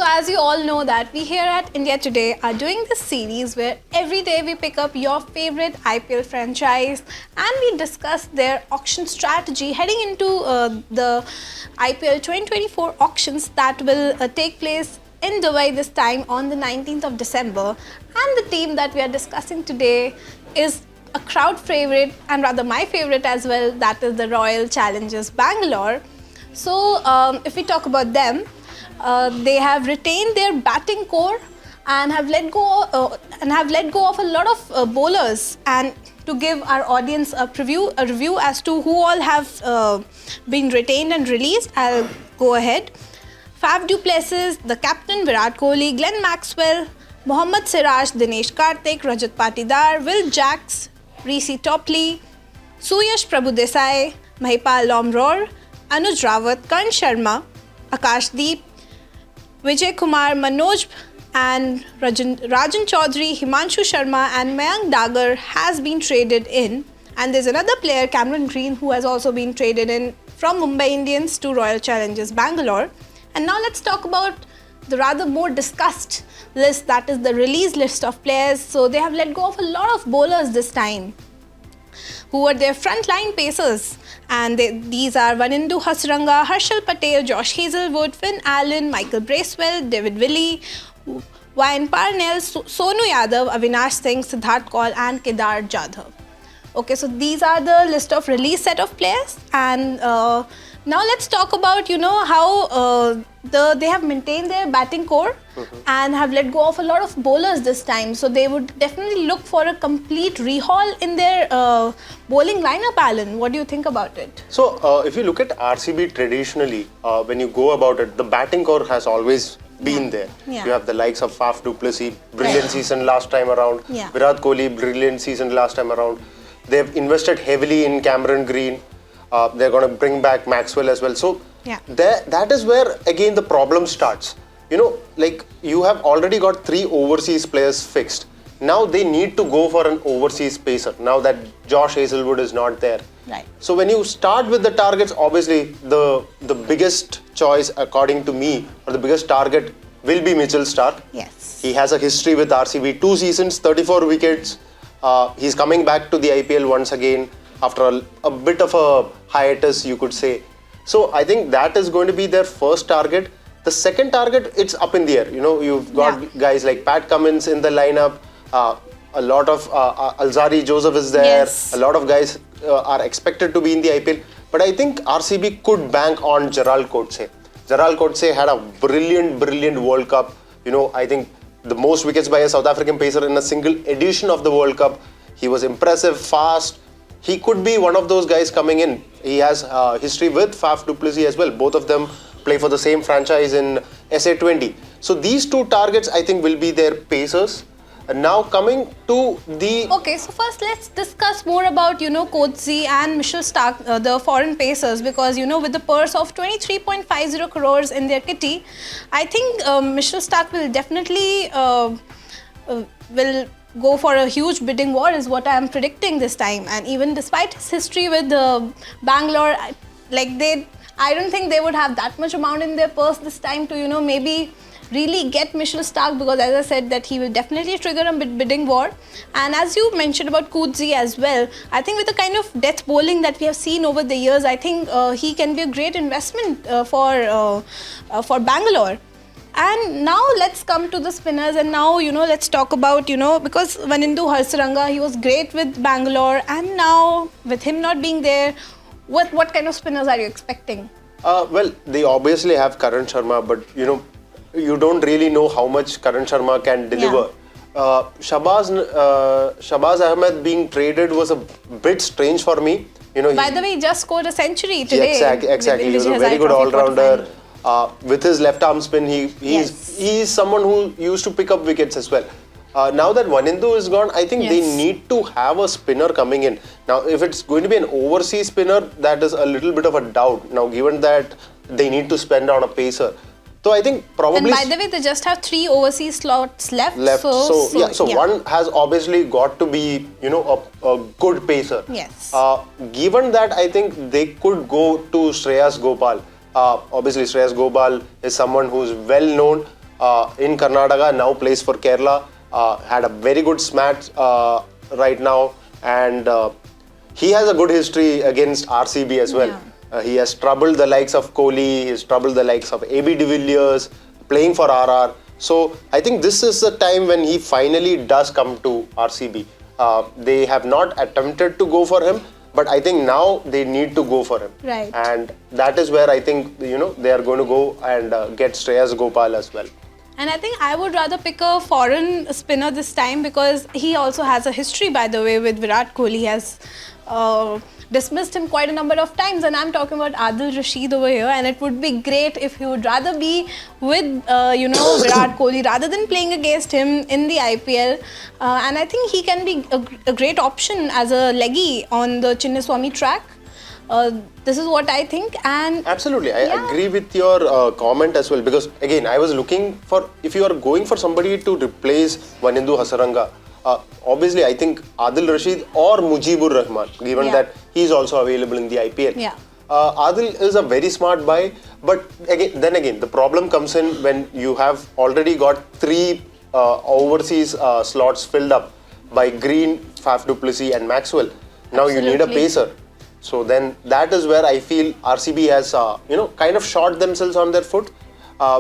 So as you all know that we here at India Today are doing this series where every day we pick up your favorite IPL franchise and we discuss their auction strategy heading into the IPL 2024 auctions that will take place in Dubai this time on the 19th of December. And the team that we are discussing today is a crowd favorite and rather my favorite as well, that is the Royal Challengers Bangalore. So if we talk about them, they have retained their batting core and have let go of a lot of bowlers. And to give our audience a review as to who all have been retained and released, I'll go ahead. Faf du Plessis, the captain Virat Kohli, Glenn Maxwell, Mohammad Siraj, Dinesh Karthik, Rajat Patidar, Will Jacks, Reece Topley, Suyash Prabhudesai, Mahipal Lomror, Anuj Rawat, Karn Sharma, Akashdeep, Vijay Kumar, Manoj and Rajan Chaudhary, Himanshu Sharma and Mayank Dagar has been traded in. And there's another player, Cameron Green, who has also been traded in from Mumbai Indians to Royal Challengers Bangalore. And now let's talk about the rather more discussed list, that is the release list of players. So they have let go of a lot of bowlers this time who were their frontline pacers. And these are Wanindu, Hasaranga, Harshal, Patel, Josh Hazlewood, Finn Allen, Michael Bracewell, David Willey, Parnell, Sonu Yadav, Avinash Singh, Siddharth Kaul and Kedar Jadhav. Okay, so these are the list of release set of players. And now let's talk about, how they have maintained their batting core and have let go of a lot of bowlers this time. So they would definitely look for a complete rehaul in their bowling lineup, Alan. What do you think about it? So if you look at RCB traditionally, when you go about it, the batting core has always been there. Yeah. You have the likes of Faf du Plessis, brilliant season last time around. Yeah. Virat Kohli, brilliant season last time around. They've invested heavily in Cameron Green. They're going to bring back Maxwell as well. So that is where again the problem starts. You have already got 3 overseas players fixed. Now they need to go for an overseas pacer now that Josh Hazlewood is not there. Right. So when you start with the targets, obviously the biggest choice according to me, or the biggest target will be Mitchell Starc. Yes. He has a history with RCB, 2 seasons, 34 wickets. He's coming back to the IPL once again after a bit of a hiatus, you could say. So I think that is going to be their first target. The second target, it's up in the air. You've got guys like Pat Cummins in the lineup. A lot of Alzari Joseph is there. Yes. A lot of guys are expected to be in the IPL. But I think RCB could bank on Gerald Coetzee. Gerald Coetzee had a brilliant World Cup. I think the most wickets by a South African pacer in a single edition of the World Cup. He was impressive, fast. He could be one of those guys coming in. He has history with Faf du Plessis as well. Both of them play for the same franchise in SA20. So these 2 targets, I think, will be their pacers. And now coming to the... Okay, so first let's discuss more about, Coetzee and Mitchell Starc, the foreign pacers, because, with the purse of 23.50 crores in their kitty, I think Mitchell Starc will definitely will go for a huge bidding war is what I am predicting this time. And even despite his history with Bangalore, I don't think they would have that much amount in their purse this time to, maybe really get Mitchell Starc, because as I said that he will definitely trigger a bidding war. And as you mentioned about Coetzee as well, I think with the kind of death bowling that we have seen over the years, I think he can be a great investment for Bangalore. And now let's come to the spinners, and now let's talk about because Wanindu Hasaranga, he was great with Bangalore, and now with him not being there, what kind of spinners are you expecting? Well, they obviously have Karan Sharma, but you don't really know how much Karan Sharma can deliver. Yeah. Shahbaz Ahmed being traded was a bit strange for me. By the way, he just scored a century today. Exactly. He was a very good all-rounder. With his left arm spin, he is someone who used to pick up wickets as well. Now that Wanindu is gone, I think they need to have a spinner coming in. Now, if it's going to be an overseas spinner, that is a little bit of a doubt. Now, given that they need to spend on a pacer. So I think probably... And by the way, they just have 3 overseas slots left. So one has obviously got to be, a good pacer. Yes. Given that, I think they could go to Shreyas Gopal. Obviously, Shreyas Gopal is someone who's well known. in Karnataka, now plays for Kerala. Had a very good smash right now, and he has a good history against RCB as well. He has troubled the likes of Kohli, he has troubled the likes of AB de Villiers, playing for RR. So I think this is the time when he finally does come to RCB. They have not attempted to go for him, but I think now they need to go for him. Right. And that is where I think, they are going to go and get Shreyas Gopal as well. And I think I would rather pick a foreign spinner this time because he also has a history, by the way, with Virat Kohli. He has dismissed him quite a number of times, and I'm talking about Adil Rashid over here, and it would be great if he would rather be with, Virat Kohli rather than playing against him in the IPL. And I think he can be a great option as a leggy on the Chinnaswamy track. This is what I think, and absolutely, I agree with your comment as well, because again, I was looking for, if you are going for somebody to replace Wanindu Hasaranga, obviously I think Adil Rashid or Mujibur Rahman, given that he is also available in the IPL. Adil is a very smart buy, but then again, the problem comes in when you have already got 3 overseas slots filled up by Green, Faf du Plessis and Maxwell. Now you need a pacer. So then that is where I feel RCB has, kind of shot themselves on their foot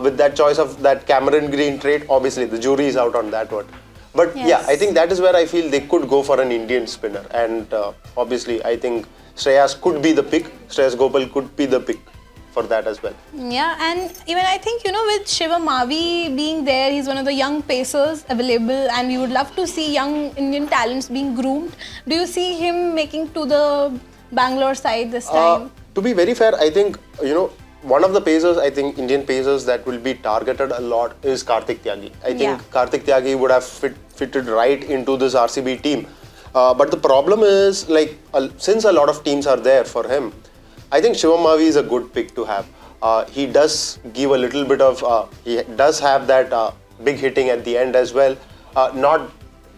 with that choice of that Cameron Green trade. Obviously, the jury is out on that one. But yeah, I think that is where I feel they could go for an Indian spinner. And obviously, I think Shreyas could be the pick. Shreyas Gopal could be the pick for that as well. Yeah, and even I think, with Shiva Mavi being there, he's one of the young pacers available, and we would love to see young Indian talents being groomed. Do you see him making to the Bangalore side this time? To be very fair, I think, one of the pacers, I think Indian pacers that will be targeted a lot is Karthik Tyagi. I think Karthik Tyagi would have fitted right into this RCB team. But the problem is, since a lot of teams are there for him, I think Shivam Mavi is a good pick to have. He does give a little bit of, he does have that big hitting at the end as well. Not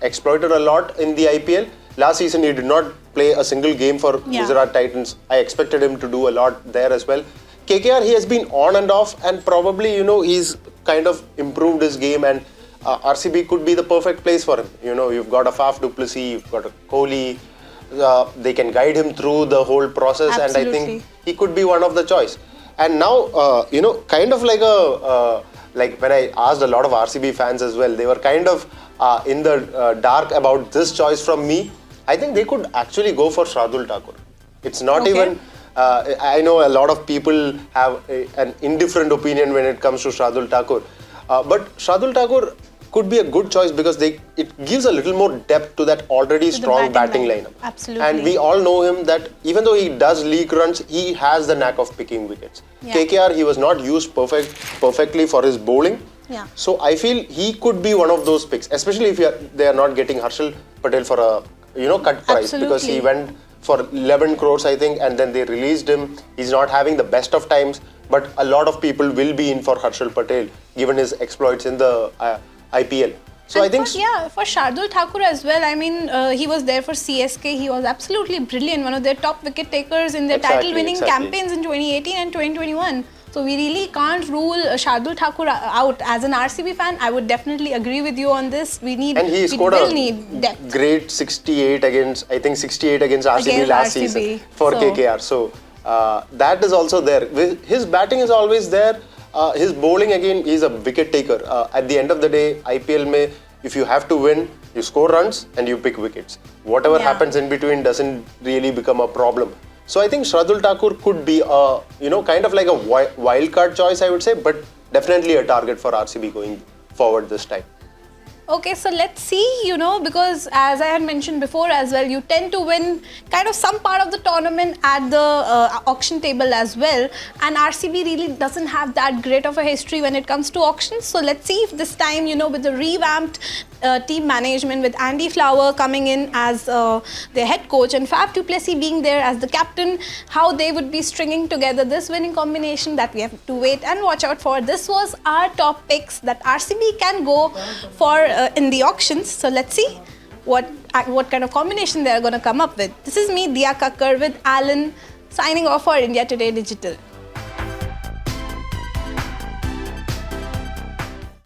exploited a lot in the IPL. Last season, he did not play a single game for Gujarat Titans. I expected him to do a lot there as well. KKR, he has been on and off, and probably, he's kind of improved his game, and RCB could be the perfect place for him. You've got a Faf du Plessis, you've got a Kohli. They can guide him through the whole process, and I think he could be one of the choice. And now, kind of like when I asked a lot of RCB fans as well, they were kind of in the dark about this choice from me. I think they could actually go for Shardul Thakur. It's not even, I know a lot of people have an indifferent opinion when it comes to Shardul Thakur. But Shardul Thakur could be a good choice because it gives a little more depth to that already strong batting lineup. Absolutely. And we all know him that even though he does leak runs, he has the knack of picking wickets. KKR, he was not used perfectly for his bowling. So I feel he could be one of those picks, especially if they are not getting Harshal Patel for a cut price, because he went for 11 crores, I think, and then they released him. He's not having the best of times, but a lot of people will be in for Harshal Patel given his exploits in the IPL. So and I think for Shardul Thakur as well, I mean, he was there for CSK. He was absolutely brilliant, one of their top wicket takers in their title-winning campaigns in 2018 and 2021. So we really can't rule Shardul Thakur out. As an RCB fan, I would definitely agree with you on this. We scored a depth. Great 68 against RCB last season for KKR. So that is also there. His batting is always there. His bowling, again, he's a wicket taker. At the end of the day, IPL mein, if you have to win, you score runs and you pick wickets. Whatever happens in between doesn't really become a problem. So I think Shardul Thakur could be a, kind of like a wild card choice, I would say, but definitely a target for RCB going forward this time. Okay, so let's see, because as I had mentioned before as well, you tend to win kind of some part of the tournament at the auction table as well. And RCB really doesn't have that great of a history when it comes to auctions. So let's see if this time, with the revamped team management, with Andy Flower coming in as their head coach and Faf du Plessis being there as the captain, how they would be stringing together this winning combination. That we have to wait and watch out for. This was our top picks that RCB can go for in the auctions. So let's see what kind of combination they are going to come up with. This is me, Dia Kakkar, with Alan, signing off for India Today Digital.